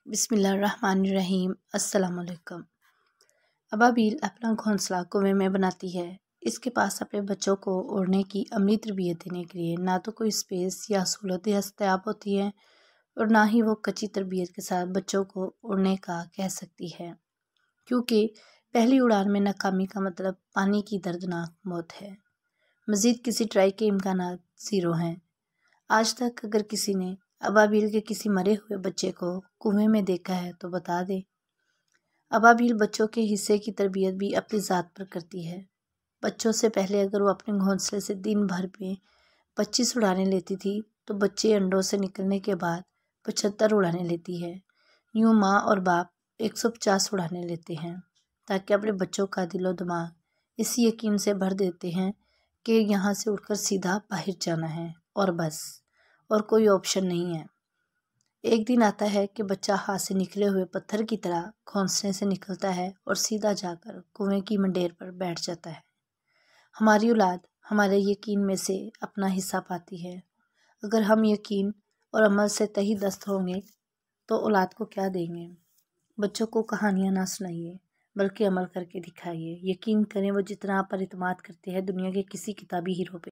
बिस्मिल्लाहिर्रहमानिर्रहीम। अस्सलाम वालेकुम। अबाबील अपना घोंसला कुएं में बनाती है। इसके पास अपने बच्चों को उड़ने की अमली तरबियत देने के लिए ना तो कोई स्पेस या सहूलत दस्तयाब होती है और ना ही वो कच्ची तरबियत के साथ बच्चों को उड़ने का कह सकती है, क्योंकि पहली उड़ान में नाकामी का मतलब पानी की दर्दनाक मौत है। मज़ीद किसी ट्राई के इम्कानात ज़ीरो हैं। आज तक अगर किसी ने अबाबील के किसी मरे हुए बच्चे को कुएं में देखा है तो बता दे। अबाबील बच्चों के हिस्से की तरबियत भी अपनी ज़ात पर करती है। बच्चों से पहले अगर वो अपने घोंसले से दिन भर में 25 उड़ानें लेती थी तो बच्चे अंडों से निकलने के बाद 75 उड़ानें लेती है। यूँ माँ और बाप 150 उड़ानें लेते हैं, ताकि अपने बच्चों का दिलो दिमाग इस यकीन से भर देते हैं कि यहाँ से उड़कर सीधा बाहर जाना है और बस, और कोई ऑप्शन नहीं है। एक दिन आता है कि बच्चा हाथ से निकले हुए पत्थर की तरह घोंसले से निकलता है और सीधा जाकर कुएं की मंडेर पर बैठ जाता है। हमारी औलाद हमारे यकीन में से अपना हिस्सा पाती है। अगर हम यकीन और अमल से तही दस्त होंगे तो औलाद को क्या देंगे। बच्चों को कहानियाँ ना सुनाइए, बल्कि अमल करके दिखाइए। यकीन करें, वो जितना आप पर इत्मीनान करते हैं दुनिया के किसी किताबी हीरो पे